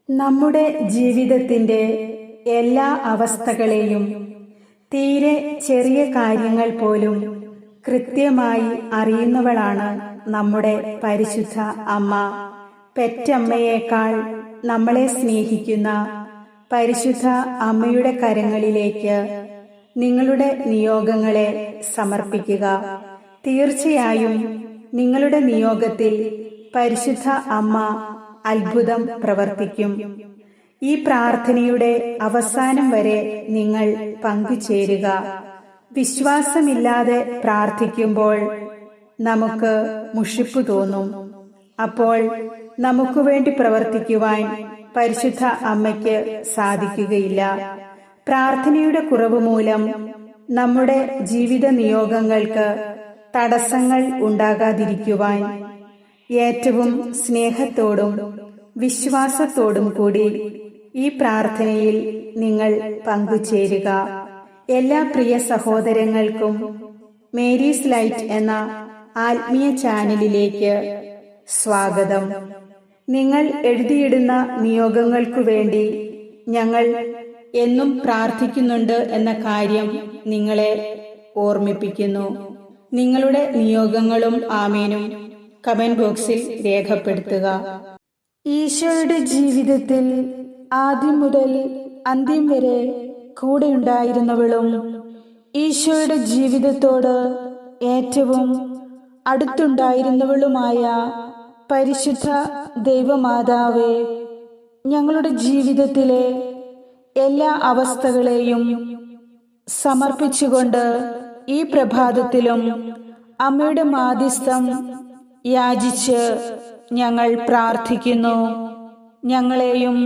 നമ്മുടെ ജീവിതത്തിൻ്റെ എല്ലാ അവസ്ഥകളെയും തീരെ ചെറിയ കാര്യങ്ങൾ പോലും കൃത്യമായി അറിയുന്നവളാണ് നമ്മുടെ പരിശുദ്ധ അമ്മ. പെറ്റമ്മയേക്കാൾ നമ്മളെ സ്നേഹിക്കുന്ന പരിശുദ്ധ അമ്മയുടെ കരങ്ങളിലേക്ക് നിങ്ങളുടെ നിയോഗങ്ങളെ സമർപ്പിക്കുക. തീർച്ചയായും നിങ്ങളുടെ നിയോഗത്തിൽ പരിശുദ്ധ അമ്മ അത്ഭുതം പ്രവർത്തിക്കും. ഈ പ്രാർത്ഥനയുടെ അവസാനം വരെ നിങ്ങൾ പങ്കുചേരുക. വിശ്വാസമില്ലാതെ പ്രാർത്ഥിക്കുമ്പോൾ നമുക്ക് മുഷിപ്പ് തോന്നും. അപ്പോൾ നമുക്ക് വേണ്ടി പ്രവർത്തിക്കുവാൻ പരിശുദ്ധ അമ്മയ്ക്ക് സാധിക്കുകയില്ല. പ്രാർത്ഥനയുടെ കുറവ് മൂലം നമ്മുടെ ജീവിത നിയോഗങ്ങൾക്ക് തടസ്സങ്ങൾ ഉണ്ടാകാതിരിക്കുവാൻ ഏറ്റവും സ്നേഹത്തോടും വിശ്വാസത്തോടും കൂടി ഈ പ്രാർത്ഥനയിൽ നിങ്ങൾ പങ്കുചേരുക. എല്ലാ പ്രിയ സഹോദരങ്ങൾക്കും മേരീസ് ലൈറ്റ് എന്ന ആത്മീയ ചാനലിലേക്ക് സ്വാഗതം. നിങ്ങൾ എഴുതിയിടുന്ന നിയോഗങ്ങൾക്കു വേണ്ടി ഞങ്ങൾ എന്നും പ്രാർത്ഥിക്കുന്നുണ്ട് എന്ന കാര്യം നിങ്ങളെ ഓർമ്മിപ്പിക്കുന്നു. നിങ്ങളുടെ നിയോഗങ്ങളും ആമേനും കമന്റ് ബോക്സിൽ രേഖപ്പെടുത്തുക. ഈശോയുടെ ജീവിതത്തിൽ ആദ്യം മുതൽ അന്ത്യം വരെ കൂടെയുണ്ടായിരുന്നവളും ഈശോയുടെ ജീവിതത്തോട് ഏറ്റവും അടുത്തുണ്ടായിരുന്നവളുമായ പരിശുദ്ധ ദൈവമാതാവേ, ഞങ്ങളുടെ ജീവിതത്തിലെ എല്ലാ അവസ്ഥകളെയും സമർപ്പിച്ചുകൊണ്ട് ഈ പ്രഭാതത്തിലും അമ്മയുടെ മാധ്യസ്ഥം യാചിച്ച് ഞങ്ങൾ പ്രാർത്ഥിക്കുന്നു. ഞങ്ങളെയും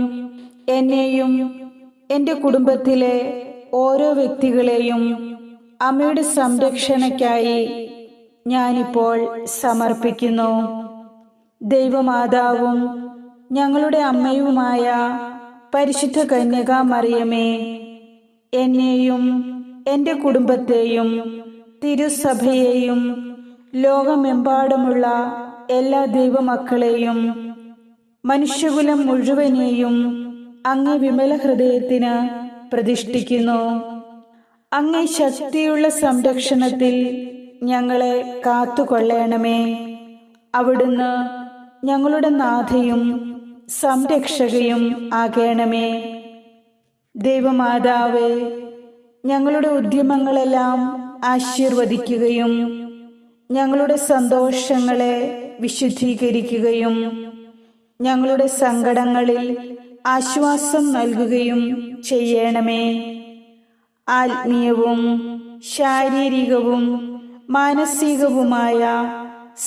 എന്നെയും എൻ്റെ കുടുംബത്തിലെ ഓരോ വ്യക്തികളെയും അമ്മയുടെ സംരക്ഷണയ്ക്കായി ഞാനിപ്പോൾ സമർപ്പിക്കുന്നു. ദൈവമാതാവും ഞങ്ങളുടെ അമ്മയുമായ പരിശുദ്ധ കന്യകാ മറിയമേ, എന്നെയും എൻ്റെ കുടുംബത്തെയും തിരുസഭയെയും ലോകമെമ്പാടുമുള്ള എല്ലാ ദൈവമക്കളെയും മനുഷ്യകുലം മുഴുവനെയും അങ്ങേ വിമല ഹൃദയത്തിന് പ്രതിഷ്ഠിക്കുന്നു. അങ്ങേ ശക്തിയുള്ള സംരക്ഷണത്തിൽ ഞങ്ങളെ കാത്തുകൊള്ളണമേ. അവിടുന്ന് ഞങ്ങളുടെ നാഥയും സംരക്ഷകയും ആകണമേ. ദൈവമാതാവേ, ഞങ്ങളുടെ ഉദ്യമങ്ങളെല്ലാം ആശീർവദിക്കുകയും ഞങ്ങളുടെ സന്തോഷങ്ങളെ വിശുദ്ധീകരിക്കുകയും ഞങ്ങളുടെ സങ്കടങ്ങളിൽ ആശ്വാസം നൽകുകയും ചെയ്യണമേ. ആത്മീയവും ശാരീരികവും മാനസികവുമായ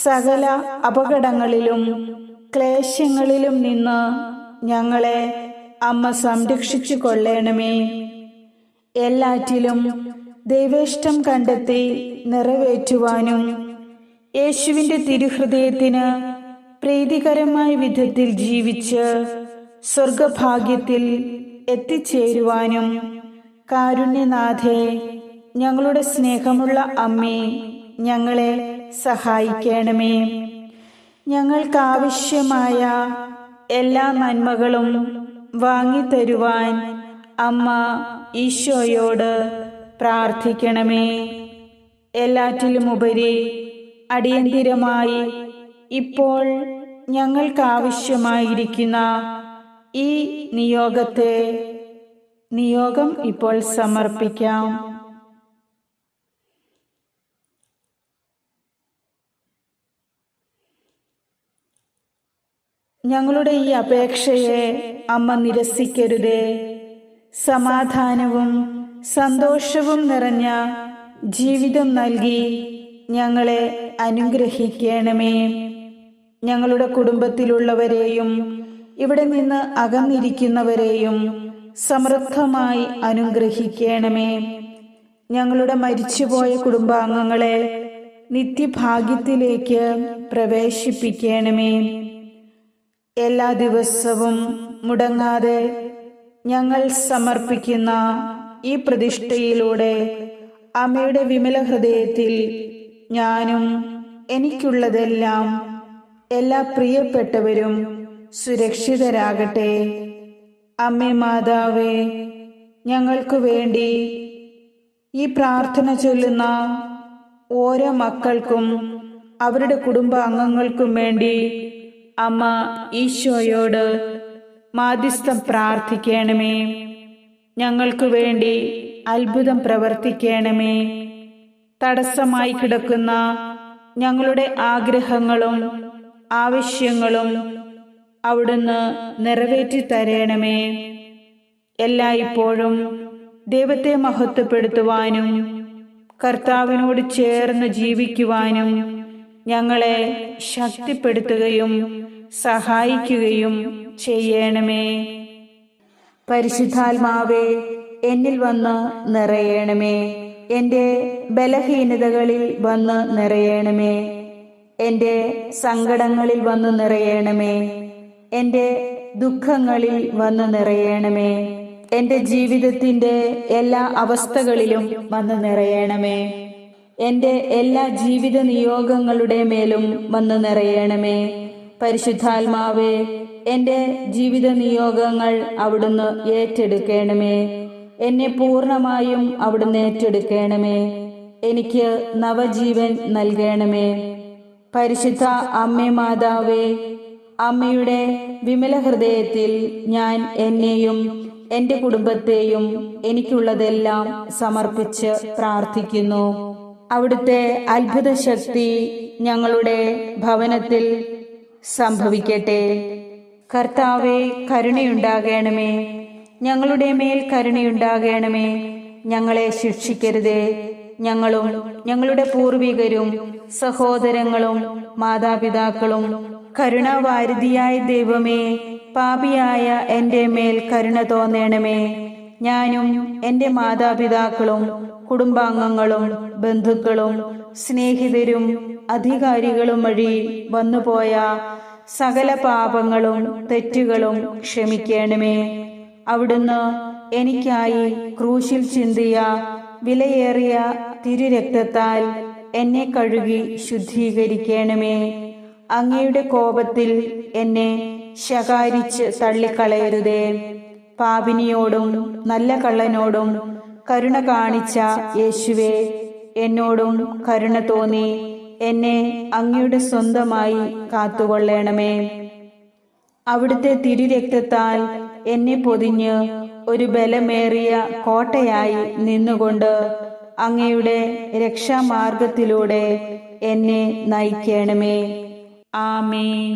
സകല അപകടങ്ങളിലും ക്ലേശങ്ങളിലും നിന്ന് ഞങ്ങളെ അമ്മ സംരക്ഷിച്ചു കൊള്ളണമേ. എല്ലാറ്റിലും ദൈവേഷ്ടം കണ്ടെത്തി നിറവേറ്റുവാനും യേശുവിൻ്റെ തിരുഹൃദയത്തിന് പ്രീതികരമായ വിധത്തിൽ ജീവിച്ച് സ്വർഗഭാഗ്യത്തിൽ എത്തിച്ചേരുവാനും കാരുണ്യനാഥേ, ഞങ്ങളുടെ സ്നേഹമുള്ള അമ്മേ, ഞങ്ങളെ സഹായിക്കണമേ. ഞങ്ങൾക്കാവശ്യമായ എല്ലാ നന്മകളും വാങ്ങിത്തരുവാൻ അമ്മ ഈശോയോട് പ്രാർത്ഥിക്കണമേ. എല്ലാറ്റിലുമുപരി അടിയന്തിരമായി ഇപ്പോൾ ഞങ്ങൾക്കാവശ്യമായിരിക്കുന്ന ഈ നിയോഗം ഇപ്പോൾ സമർപ്പിക്കാം. ഞങ്ങളുടെ ഈ അപേക്ഷയെ അമ്മ നിരസിക്കരുതേ. സമാധാനവും സന്തോഷവും നിറഞ്ഞ ജീവിതം നൽകി ഞങ്ങളെ അനുഗ്രഹിക്കണമേ. ഞങ്ങളുടെ കുടുംബത്തിലുള്ളവരെയും ഇവിടെ നിന്ന് അകന്നിരിക്കുന്നവരെയും സമൃദ്ധമായി അനുഗ്രഹിക്കണമേ. ഞങ്ങളുടെ മരിച്ചുപോയ കുടുംബാംഗങ്ങളെ നിത്യഭാഗ്യത്തിലേക്ക് പ്രവേശിപ്പിക്കണമേ. എല്ലാ ദിവസവും മുടങ്ങാതെ ഞങ്ങൾ സമർപ്പിക്കുന്ന ഈ പ്രതിഷ്ഠയിലൂടെ അമ്മയുടെ വിമല ഹൃദയത്തിൽ ഞാനും എനിക്കുള്ളതെല്ലാം എല്ലാ പ്രിയപ്പെട്ടവരും സുരക്ഷിതരാകട്ടെ. അമ്മേ മാതാവേ, ഞങ്ങൾക്ക് വേണ്ടി ഈ പ്രാർത്ഥന ചൊല്ലുന്ന ഓരോ മക്കൾക്കും അവരുടെ കുടുംബാംഗങ്ങൾക്കും വേണ്ടി അമ്മ ഈശോയോട് മാധ്യസ്ഥം പ്രാർത്ഥിക്കണമേ. ഞങ്ങൾക്ക് വേണ്ടി അത്ഭുതം പ്രവർത്തിക്കണമേ. തടസ്സമായി കിടക്കുന്ന ഞങ്ങളുടെ ആഗ്രഹങ്ങളും ആവശ്യങ്ങളും അവിടുന്ന് നിറവേറ്റി തരണമേ. എല്ലായ്പ്പോഴും ദൈവത്തെ മഹത്വപ്പെടുത്തുവാനും കർത്താവിനോട് ചേർന്ന് ജീവിക്കുവാനും ഞങ്ങളെ ശക്തിപ്പെടുത്തുകയും സഹായിക്കുകയും ചെയ്യണമേ. പരിശുദ്ധാത്മാവേ, എന്നിൽ വന്ന് നിറയണമേ. എൻ്റെ ബലഹീനതകളിൽ വന്ന് നിറയണമേ. എൻ്റെ സങ്കടങ്ങളിൽ വന്ന് നിറയണമേ. എൻ്റെ ദുഃഖങ്ങളിൽ വന്ന് നിറയണമേ. എൻ്റെ ജീവിതത്തിൻ്റെ എല്ലാ അവസ്ഥകളിലും വന്ന് നിറയണമേ. എൻ്റെ എല്ലാ ജീവിത നിയോഗങ്ങളുടെ മേലും വന്ന് നിറയണമേ. പരിശുദ്ധാത്മാവേ, എൻ്റെ ജീവിത നിയോഗങ്ങൾ അവിടുന്ന് ഏറ്റെടുക്കണമേ. എന്നെ പൂർണ്ണമായും അവിടുന്ന് ഏറ്റെടുക്കണമേ. എനിക്ക് നവജീവൻ നൽകണമേ. പരിശുദ്ധ അമ്മേ മാതാവേ, അമ്മയുടെ വിമല ഹൃദയത്തിൽ ഞാൻ എന്നെയും എൻ്റെ കുടുംബത്തെയും എനിക്കുള്ളതെല്ലാം സമർപ്പിച്ച് പ്രാർത്ഥിക്കുന്നു. അവിടുത്തെ അത്ഭുത ശക്തി ഞങ്ങളുടെ ഭവനത്തിൽ സംഭവിക്കട്ടെ. കർത്താവേ, കരുണയുണ്ടാകണമേ. ഞങ്ങളുടെ മേൽ കരുണയുണ്ടാകണമേ. ഞങ്ങളെ ശിക്ഷിക്കരുതേ. ഞങ്ങളും ഞങ്ങളുടെ പൂർവികരും സഹോദരങ്ങളും മാതാപിതാക്കളും കരുണാവാരിധിയായ ദൈവമേ, പാപിയായ എൻ്റെ മേൽ കരുണ തോന്നണമേ. ഞാനും എൻ്റെ മാതാപിതാക്കളും കുടുംബാംഗങ്ങളും ബന്ധുക്കളും സ്നേഹിതരും അധികാരികളും വഴി വന്നുപോയ സകല പാപങ്ങളും തെറ്റുകളും ക്ഷമിക്കണമേ. അവിടുന്ന് എനിക്കായി ക്രൂശിൽ ചിന്തിയ വിലയേറിയ തിരുരക്തത്താൽ എന്നെ കഴുകി ശുദ്ധീകരിക്കണമേ. അങ്ങയുടെ കോപത്തിൽ എന്നെ ശകാരിച്ച് തള്ളിക്കളയരുതേ. പാപിനിയോടും നല്ല കള്ളനോടും കരുണ കാണിച്ച യേശുവേ, എന്നോടും കരുണ തോന്നി എന്നെ അങ്ങയുടെ സ്വന്തമായി കാത്തുകൊള്ളണമേ. അവിടുത്തെ തിരുരക്തത്താൽ എന്നെ പൊതിഞ്ഞ് ഒരു ബലമേറിയ കോട്ടയായി നിന്നുകൊണ്ട് അങ്ങയുടെ രക്ഷാമാർഗത്തിലൂടെ എന്നെ നയിക്കണമേ. ആമേൻ.